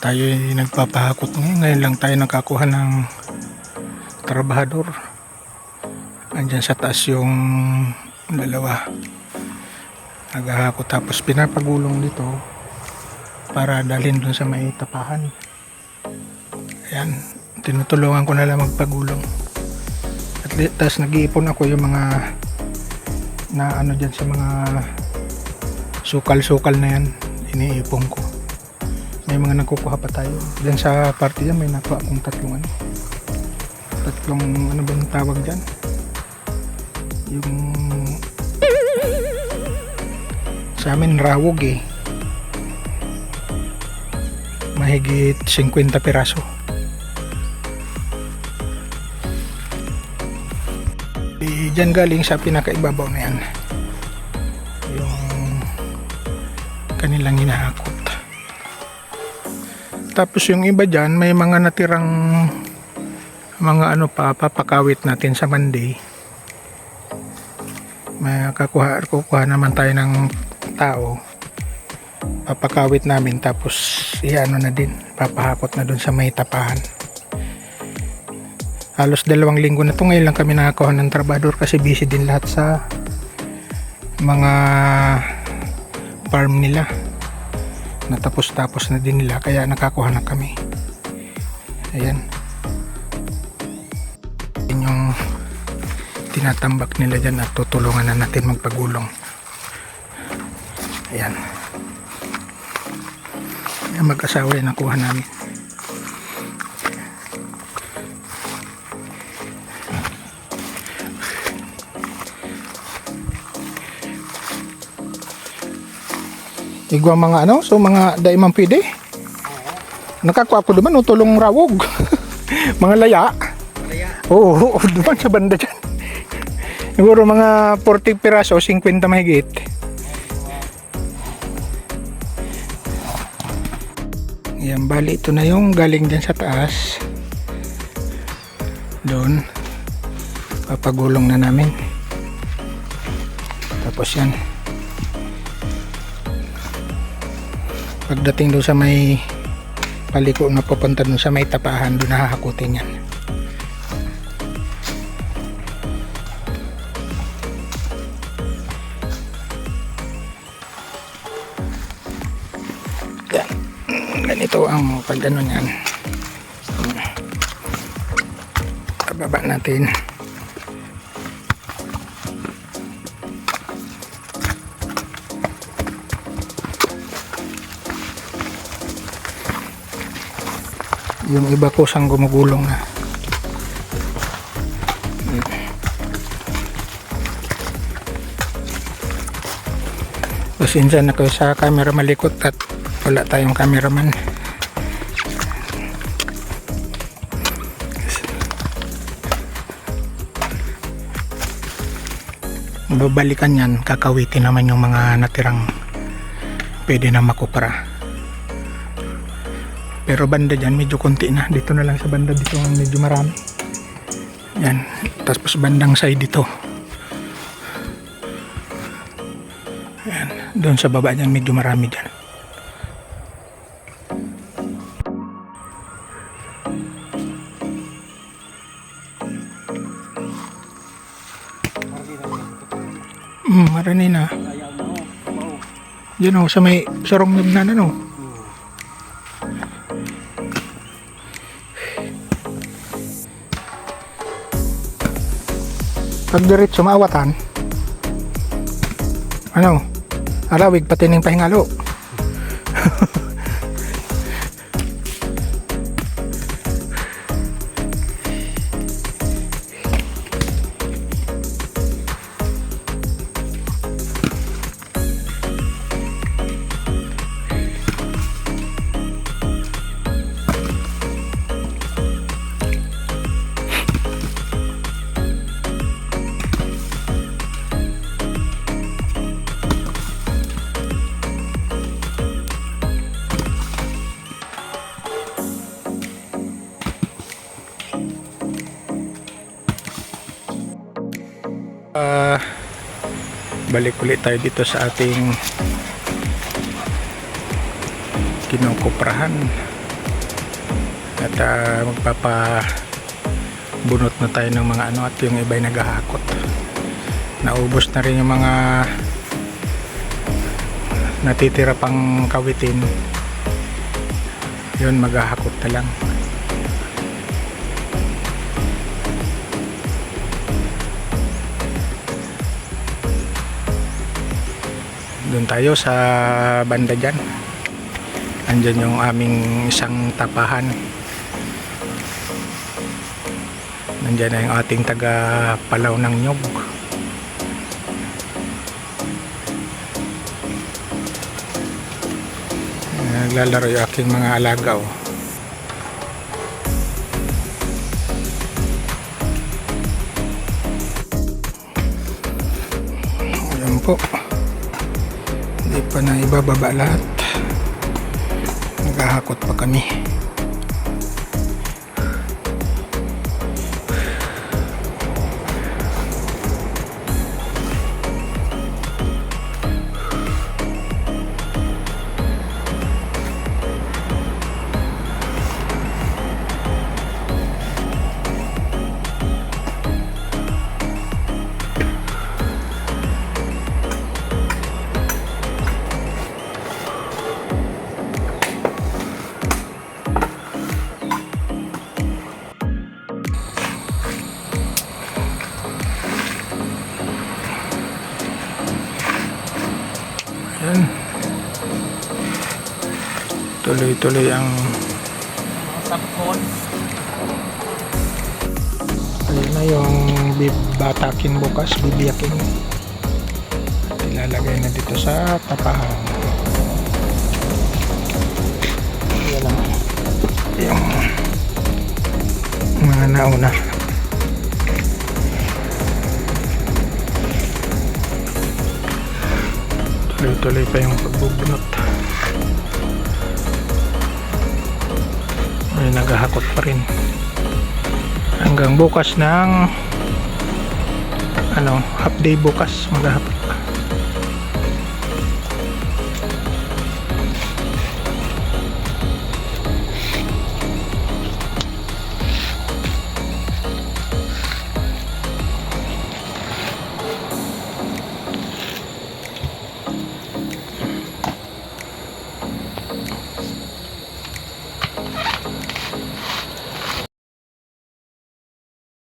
Tayo nagpapahakot ngayon. Ngayon lang tayo nakakuha ng trabahador. Andyan sa taas yung dalawa. Naghahakot tapos pinapagulong dito para dalhin dun sa may tapahan. Ayan. Tinutulungan ko na lang magpagulong. At tapos nag-iipon ako yung mga na ano dyan sa mga sukal-sukal na yan. Iniipon ko. May mga nakukuha pa tayo. Diyan sa party yan may nakuha akong tatlong ano ba yung tawag dyan? Yung sa amin rawog eh. Mahigit 50 piraso. Diyan galing sa pinakaibabaw na yan yung kanilang hinahakot. Tapos yung iba dyan may mga natirang mga ano pa papakawit natin sa Monday. May kukuha naman tayo ng tao, papakawit namin tapos iano na din, papahakot na dun sa may tapahan. Halos 2 linggo na to, ngayon lang kami nakakuha ng trabador kasi busy din lahat sa mga farm nila. Natapos na din nila kaya nakakuha na kami. Ayan. Yan yung tinatambak nila dyan at tutulungan na natin magpagulong. Ayan. Ayan, mag-asawa yung nakuha namin. Igwa mga ano, so mga daimang pwede. Nakakuha ko naman, tulong rawog. Mga laya. Oo, naman sa banda dyan. Siguro mga 40 piraso, 50 mahigit. Yan, bali ito na yung galing dyan sa taas. Doon. Papagulong na namin. Tapos yan. Pagdating doon sa may paliko na pupunta doon sa may tapahan, doon nahahakutin yan. Yan. Ganito ang pag-ano yan. Kababa natin. Yung iba ko sang gumugulong na. Pasensya na kayo sa camera malikot at wala tayong cameraman. Babalikan yan, kakawitin naman yung mga natirang pwede na makupara. Pero banda dyan medyo konti na. Dito na lang sa banda dito medyo marami. Yan. Tapos bandang side dito. Yan. Doon sa baba dyan medyo marami dyan. Marami na. Yan o, sa may sarong nagnan ano. Pag diretso maawatan, ano, alawig pati ng pahingalo. Balik ulit tayo dito sa ating kinukuprahan. At magpapabunot na tayo ng mga ano, at yung iba'y naghahakot. Naubos na rin yung mga natitira pang kawitin. Yun, maghahakot na lang. Doon tayo sa banda dyan. Andyan yung aming isang tapahan. Nandyan na yung ating taga palaw ng nyog. Naglalaro yung aking mga alagaw. Ayan po. Hindi pa na ibababa lahat. Naghahakot pa kami. Ayan. Tuloy-tuloy ang tapon. Ayan na yung bibatakin bukas, bibiyakin. Ilalagay na dito sa tapahan. Ayan lang yung mga nauna. Tuloy-tuloy pa yung pagbubunot. May naghahakot pa rin hanggang bukas ng half day bukas maghahakot.